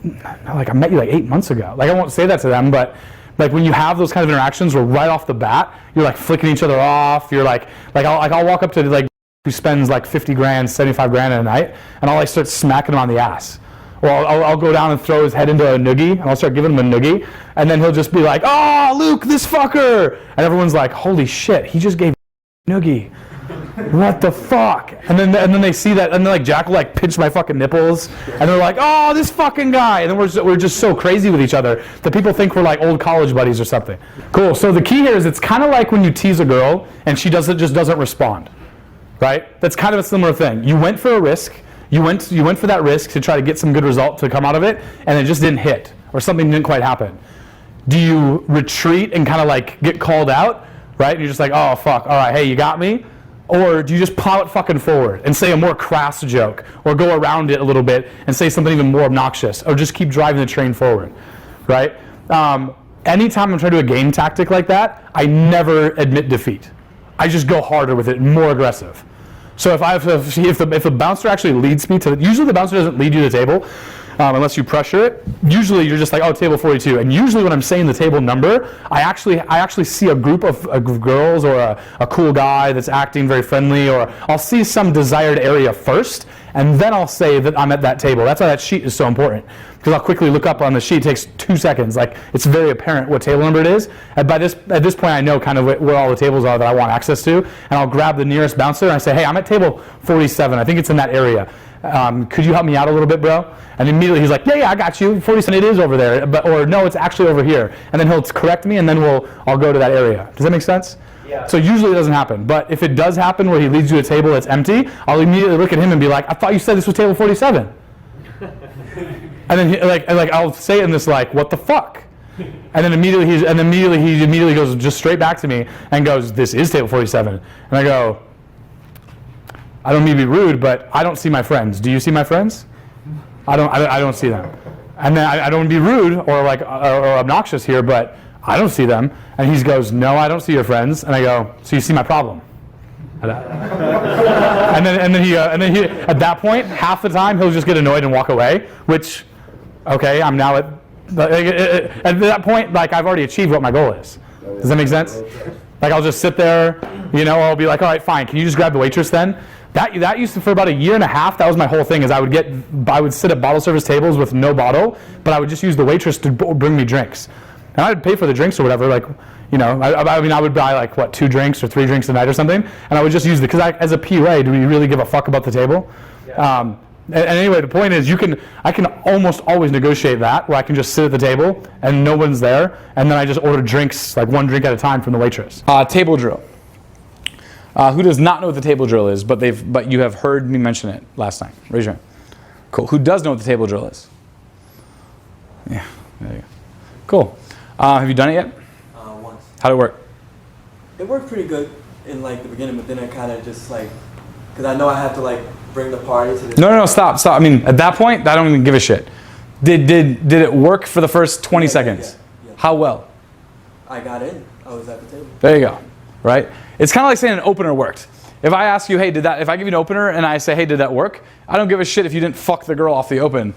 I met you like 8 months ago. Like I won't say that to them, but like when you have those kind of interactions where right off the bat, you're like flicking each other off, you're like I'll walk up to like who spends like 50 grand, 75 grand in a night, and I'll like start smacking him on the ass. Or I'll go down and throw his head into a noogie, and I'll start giving him a noogie, and then he'll just be like, oh, Luke, this fucker! And everyone's like, holy shit, he just gave a noogie. What the fuck? And then they see that, and then like Jack will like pinch my fucking nipples, and they're like, oh, this fucking guy! And then we're just so crazy with each other that people think we're like old college buddies or something. Cool, so the key here is it's kind of like when you tease a girl, and she just doesn't respond, right? That's kind of a similar thing. You went for a risk, You went for that risk to try to get some good result to come out of it, and it just didn't hit, or something didn't quite happen. Do you retreat and kind of like get called out, right? And you're just like, oh fuck, all right, hey, you got me? Or do you just plow it fucking forward and say a more crass joke, or go around it a little bit and say something even more obnoxious, or just keep driving the train forward, right? Anytime I'm trying to do a game tactic like that, I never admit defeat. I just go harder with it, more aggressive. So if the bouncer actually leads me to, usually the bouncer doesn't lead you to the table unless you pressure it. Usually you're just like, oh, table 42. And usually when I'm saying the table number, I actually see a group of girls or a cool guy that's acting very friendly, or I'll see some desired area first, and then I'll say that I'm at that table. That's why that sheet is so important, because I'll quickly look up on the sheet. It takes 2 seconds. Like, it's very apparent what table number it is. And at this point, I know kind of where all the tables are that I want access to, and I'll grab the nearest bouncer and I say, hey, I'm at table 47. I think it's in that area. could you help me out a little bit, bro? And immediately he's like, yeah, I got you. 47, it is over there, or no, it's actually over here. And then he'll correct me, and then I'll go to that area. Does that make sense? Yeah. So usually it doesn't happen, but if it does happen where he leads you to a table that's empty, I'll immediately look at him and be like, I thought you said this was table 47. And then I'll say in this like, what the fuck? And then immediately he goes just straight back to me and goes, this is table 47. And I go, I don't mean to be rude, but I don't see my friends. Do you see my friends? I don't see them. And then I don't want to be rude or or obnoxious here, but I don't see them. And he goes, no, I don't see your friends. And I go, so you see my problem? and then he at that point, half the time he'll just get annoyed and walk away. Which, okay, I'm now at that point, like I've already achieved what my goal is. Does that make sense? Like I'll just sit there, I'll be like, all right, fine. Can you just grab the waitress then? That used to, for about a year and a half, that was my whole thing, is I would sit at bottle service tables with no bottle, but I would just use the waitress to bring me drinks. And I would pay for the drinks or whatever, I would buy 2 drinks or 3 drinks a night or something, and I would just use because as a PUA, do we really give a fuck about the table? Yeah. And anyway, the point is I can almost always negotiate that, where I can just sit at the table and no one's there, and then I just order drinks, 1 drink at a time from the waitress. Table drill. Who does not know what the table drill is, but you have heard me mention it last time? Raise your hand. Cool. Who does know what the table drill is? Yeah, there you go. Cool. Have you done it yet? Once. How'd it work? It worked pretty good in the beginning, but then it kind of just because I know I have to bring the party to the... No, stop. I mean, at that point, I don't even give a shit. Did it work for the first 20 seconds? Yeah. How well? I got in. I was at the table. There you go. Right? It's kind of like saying an opener worked. If I ask you, hey, if I give you an opener and I say, hey, did that work? I don't give a shit if you didn't fuck the girl off the open.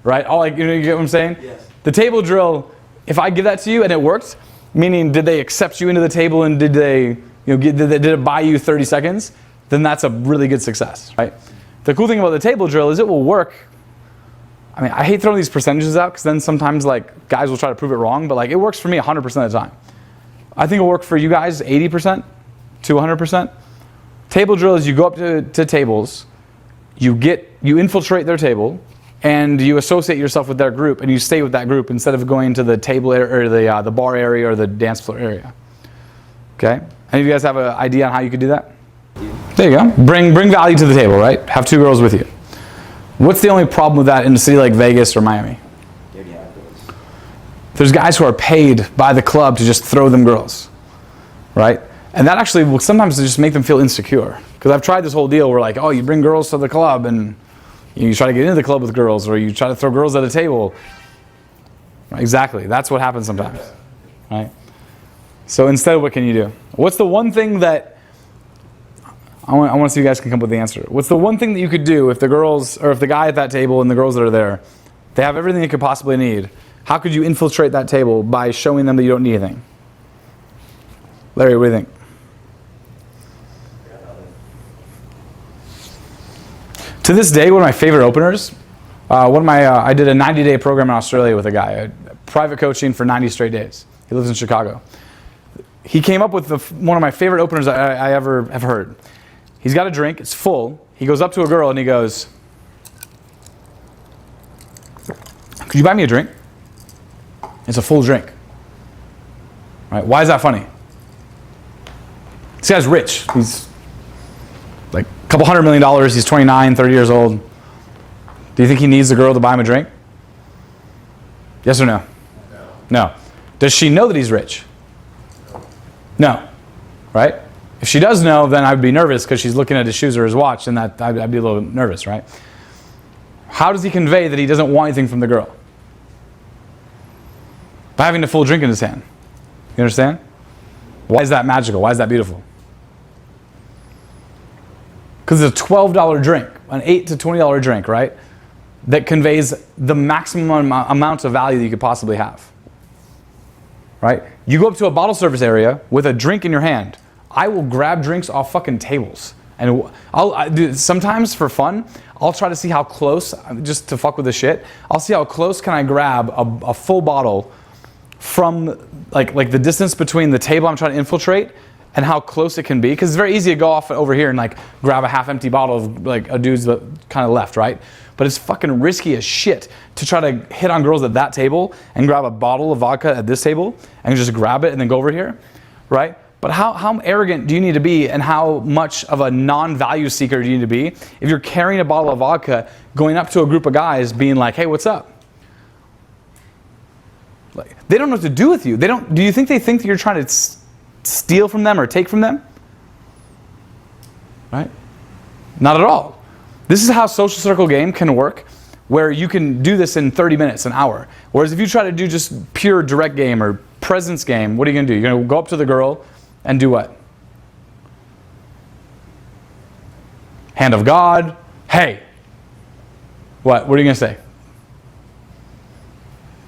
Right? You get what I'm saying? Yes. The table drill, if I give that to you and it worked, meaning did they accept you into the table and did it buy you 30 seconds? Then that's a really good success, right? The cool thing about the table drill is it will work. I mean, I hate throwing these percentages out because then sometimes guys will try to prove it wrong, but it works for me 100% of the time. I think it'll work for you guys 80% to 100%. Table drill is you go up to tables, you infiltrate their table, and you associate yourself with their group, and you stay with that group instead of going to the table area, or the bar area or the dance floor area. Okay? Any of you guys have an idea on how you could do that? There you go. Bring value to the table, right? Have 2 girls with you. What's the only problem with that in a city like Vegas or Miami? There's guys who are paid by the club to just throw them girls, right? And that actually will sometimes just make them feel insecure. Because I've tried this whole deal where oh, you bring girls to the club and you try to get into the club with girls, or you try to throw girls at a table. Exactly, that's what happens sometimes, right? So instead, what can you do? What's the one thing that, I want to see if you guys can come up with the answer. What's the one thing that you could do if the girls, or if the guy at that table and the girls that are there, they have everything they could possibly need? How could you infiltrate that table by showing them that you don't need anything? Larry, what do you think? To this day, one of my favorite openers, I did a 90-day program in Australia with a guy, private coaching for 90 straight days. He lives in Chicago. He came up with one of my favorite openers I ever have heard. He's got a drink, it's full. He goes up to a girl and he goes, could you buy me a drink? It's a full drink. Right? Why is that funny? This guy's rich. He's a couple $100 million. He's 29, 30 years old. Do you think he needs the girl to buy him a drink? Yes or no? No. Does she know that he's rich? No. Right? If she does know, then I'd be nervous because she's looking at his shoes or his watch, and I'd be a little nervous, right? How does he convey that he doesn't want anything from the girl? By having a full drink in his hand. You understand? Why is that magical? Why is that beautiful? Because it's a $12 drink, an $8 to $20 drink, right? That conveys the maximum amount of value that you could possibly have. Right? You go up to a bottle service area with a drink in your hand. I will grab drinks off fucking tables. And sometimes for fun, I'll try to see how close, just to fuck with the shit, I'll see how close can I grab a full bottle from like the distance between the table I'm trying to infiltrate and how close it can be, because it's very easy to go off over here and like grab a half empty bottle of like a dude's kind of left, right? But it's fucking risky as shit to try to hit on girls at that table and grab a bottle of vodka at this table and just grab it and then go over here, right? But how arrogant do you need to be, and how much of a non-value seeker do you need to be if you're carrying a bottle of vodka going up to a group of guys being like, hey, what's up? Like, they don't know what to do with you. Do you think they think that you're trying to steal from them or take from them? Right? Not at all. This is how social circle game can work, where you can do this in 30 minutes, an hour. Whereas if you try to do just pure direct game or presence game, what are you going to do? You're going to go up to the girl and do what? Hand of God. Hey. What are you going to say?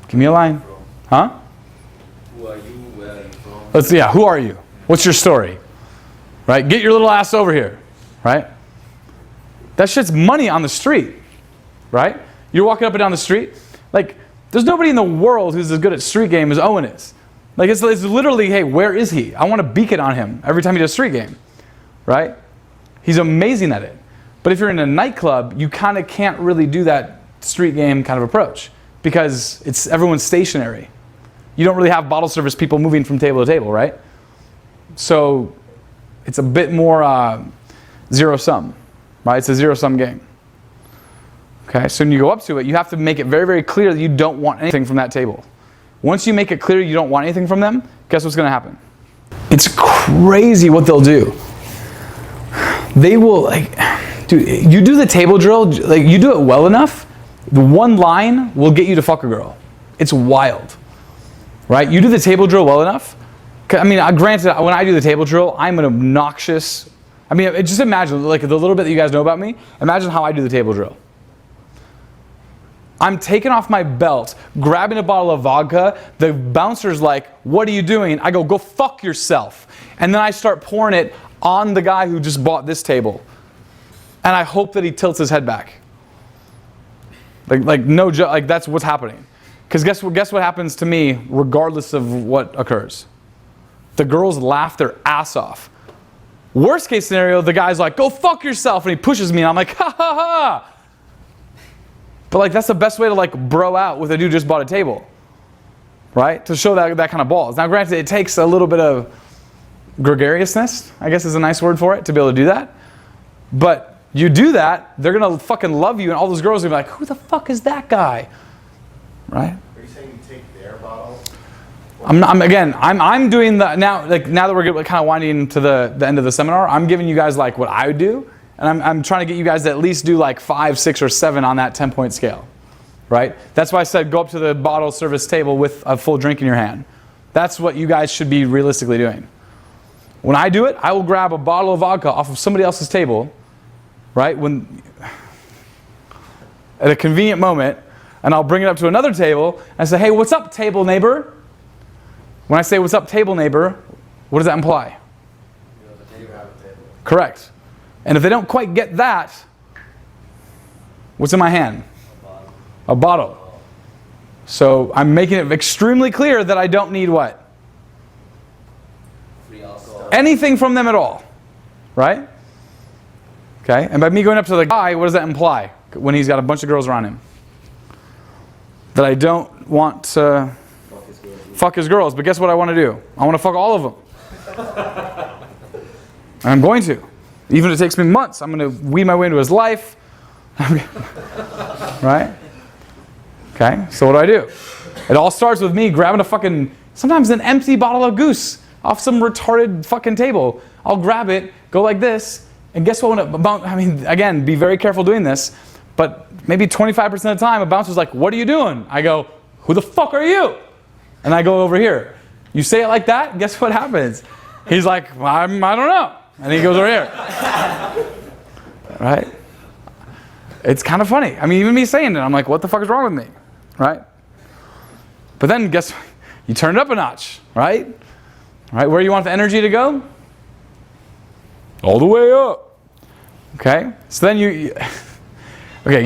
Give me a line. Huh? Who are you? Where are you from? Let's see. Yeah. Who are you? What's your story? Right? Get your little ass over here. Right? That shit's money on the street. Right? You're walking up and down the street. Like, there's nobody in the world who's as good at street game as Owen is. Like, it's literally, hey, where is he? I want to beacon on him every time he does street game. Right? He's amazing at it. But if you're in a nightclub, you kind of can't really do that street game kind of approach, because everyone's stationary. You don't really have bottle service people moving from table to table, right? So it's a bit more zero sum, right? It's a zero sum game. Okay, so when you go up to it, you have to make it very, very clear that you don't want anything from that table. Once you make it clear you don't want anything from them, guess what's going to happen? It's crazy what they'll do. They will, like, dude, you do the table drill, like, you do it well enough, the one line will get you to fuck a girl. It's wild, right? You do the table drill well enough. I mean, granted, when I do the table drill, I'm an obnoxious, I mean, just imagine, like, the little bit that you guys know about me, imagine how I do the table drill. I'm taking off my belt, grabbing a bottle of vodka. The bouncer's like, what are you doing? I go fuck yourself. And then I start pouring it on the guy who just bought this table. And I hope that he tilts his head back. Like no joke, like that's what's happening. Because guess what happens to me regardless of what occurs? The girls laugh their ass off. Worst case scenario, the guy's like, go fuck yourself, and he pushes me, and I'm like, ha ha ha. But like, that's the best way to like bro out with a dude who just bought a table, right? To show that kind of balls. Now granted, it takes a little bit of gregariousness, I guess is a nice word for it, to be able to do that. But you do that, they're gonna fucking love you, and all those girls are gonna be like, who the fuck is that guy? Right? Are you saying you take their bottle? I'm doing the, now that we're kind of winding to the end of the seminar, I'm giving you guys like what I would do. And I'm trying to get you guys to at least do like 5, 6, or 7 on that 10-point scale, right? That's why I said go up to the bottle service table with a full drink in your hand. That's what you guys should be realistically doing. When I do it, I will grab a bottle of vodka off of somebody else's table, right? At a convenient moment, and I'll bring it up to another table and say, hey, what's up, table neighbor? When I say what's up, table neighbor, what does that imply? You have a table. Correct. And if they don't quite get that, what's in my hand? A bottle. So I'm making it extremely clear that I don't need what? Free alcohol. Anything from them at all. Right? Okay? And by me going up to the guy, what does that imply? When he's got a bunch of girls around him. That I don't want to fuck his girls. But guess what I want to do? I want to fuck all of them. And I'm going to. Even if it takes me months, I'm going to weed my way into his life. Right? Okay, so what do? It all starts with me grabbing a fucking, sometimes an empty bottle of goose off some retarded fucking table. I'll grab it, go like this, and guess what? Again, be very careful doing this, but maybe 25% of the time, a bouncer's like, what are you doing? I go, who the fuck are you? And I go over here. You say it like that, guess what happens? He's like, I don't know. And he goes over here. Right? It's kind of funny. I mean, even me saying it, I'm like, what the fuck is wrong with me? Right? But then guess what? You turn it up a notch, right? Right? Where you want the energy to go? All the way up. Okay? So then you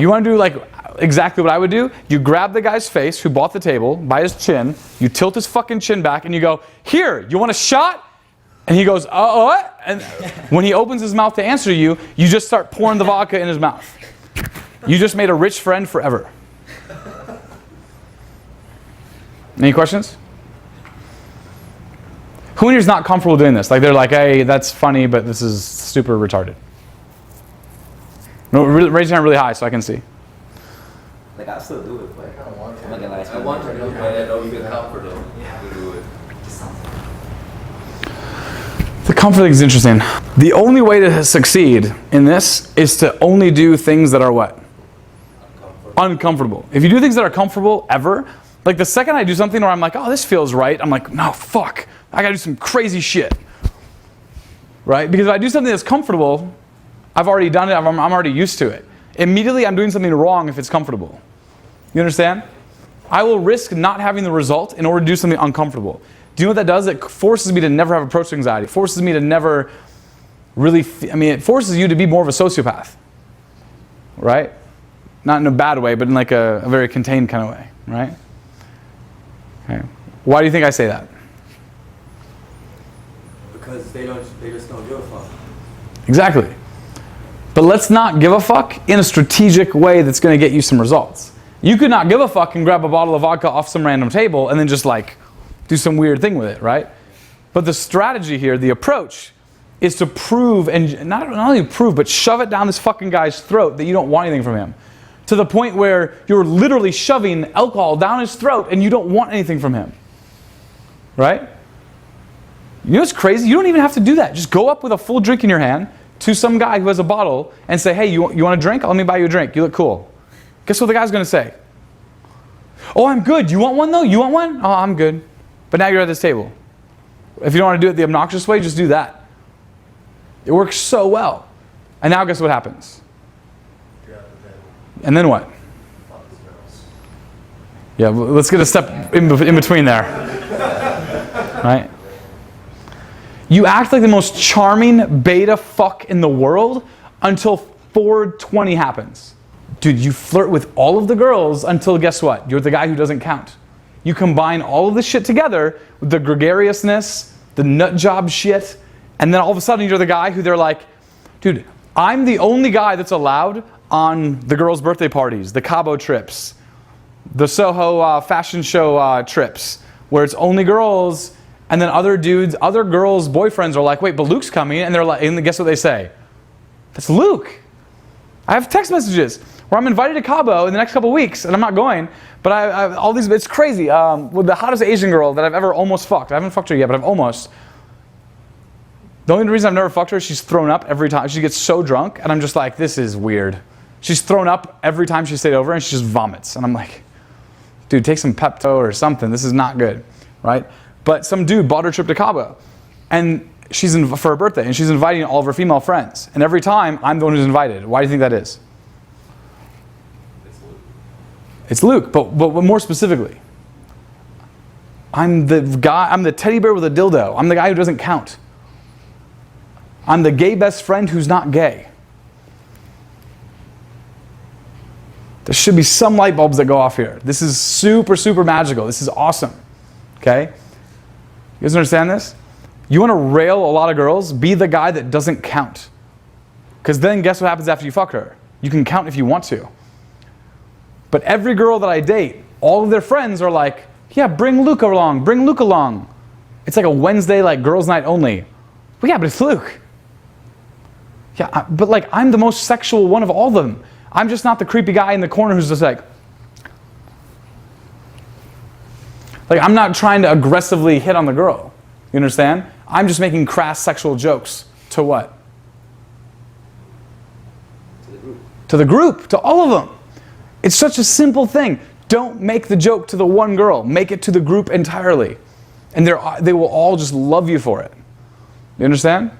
want to do like exactly what I would do? You grab the guy's face who bought the table by his chin, you tilt his fucking chin back, and you go, here, you want a shot? And he goes, what? And when he opens his mouth to answer you, you just start pouring the vodka in his mouth. You just made a rich friend forever. Any questions? Who in here is not comfortable doing this? Like they're like, hey, that's funny, but this is super retarded. No, raise your hand really high so I can see. Like I still do it, but I want to. I'm not gonna lie. I want to do it, but I don't feel comfortable to do it. The comfort thing is interesting. The only way to succeed in this is to only do things that are what? Uncomfortable. If you do things that are comfortable ever, like the second I do something where I'm like, oh, this feels right, I'm like, no, fuck. I gotta do some crazy shit. Right? Because if I do something that's comfortable, I've already done it, I'm already used to it. Immediately I'm doing something wrong if it's comfortable. You understand? I will risk not having the result in order to do something uncomfortable. Do you know what that does? It forces me to never have approach anxiety. It forces me to never really, it forces you to be more of a sociopath. Right? Not in a bad way, but in like a very contained kind of way. Right? Okay. Why do you think I say that? Because they just don't give a fuck. Exactly. But let's not give a fuck in a strategic way that's going to get you some results. You could not give a fuck and grab a bottle of vodka off some random table and then just like do some weird thing with it, right? But the strategy here, the approach, is to prove, and not only prove, but shove it down this fucking guy's throat that you don't want anything from him. To the point where you're literally shoving alcohol down his throat and you don't want anything from him. Right? You know what's crazy? You don't even have to do that. Just go up with a full drink in your hand to some guy who has a bottle and say, hey, you want a drink? Let me buy you a drink. You look cool. Guess what the guy's going to say? Oh, I'm good. You want one though? You want one? Oh, I'm good. But now you're at this table. If you don't want to do it the obnoxious way, just do that. It works so well. And now guess what happens? And then what? Yeah, let's get a step in between there. Right? You act like the most charming beta fuck in the world until 420 happens. Dude, you flirt with all of the girls until guess what? You're the guy who doesn't count. You combine all of this shit together with the gregariousness, the nut job shit, and then all of a sudden you're the guy who they're like, dude, I'm the only guy that's allowed on the girls' birthday parties, the Cabo trips, the Soho fashion show trips, where it's only girls, and then other dudes, other girls' boyfriends are like, wait, but Luke's coming, and they're like, and guess what they say? That's Luke. I have text messages where I'm invited to Cabo in the next couple of weeks, and I'm not going, but I all these, it's crazy. With the hottest Asian girl that I've ever almost fucked. I haven't fucked her yet, but I've almost. The only reason I've never fucked her is she's thrown up every time. She gets so drunk, and I'm just like, this is weird. She's thrown up every time she stayed over, and she just vomits. And I'm like, dude, take some Pepto or something. This is not good, right? But some dude bought her a trip to Cabo, and she's for her birthday, and she's inviting all of her female friends. And every time, I'm the one who's invited. Why do you think that is? It's Luke, but more specifically, I'm the guy. I'm the teddy bear with a dildo. I'm the guy who doesn't count. I'm the gay best friend who's not gay. There should be some light bulbs that go off here. This is super, super magical. This is awesome. Okay? You guys understand this? You want to rail a lot of girls? Be the guy that doesn't count. Because then guess what happens after you fuck her? You can count if you want to. But every girl that I date, all of their friends are like, yeah, bring Luke along, bring Luke along. It's like a Wednesday, like girls' night only. Well, yeah, but it's Luke. Yeah, but like I'm the most sexual one of all of them. I'm just not the creepy guy in the corner who's just like I'm not trying to aggressively hit on the girl. You understand? I'm just making crass sexual jokes to what? to the group. To the group, to all of them. It's such a simple thing. Don't make the joke to the one girl. Make it to the group entirely. And they will all just love you for it. You understand?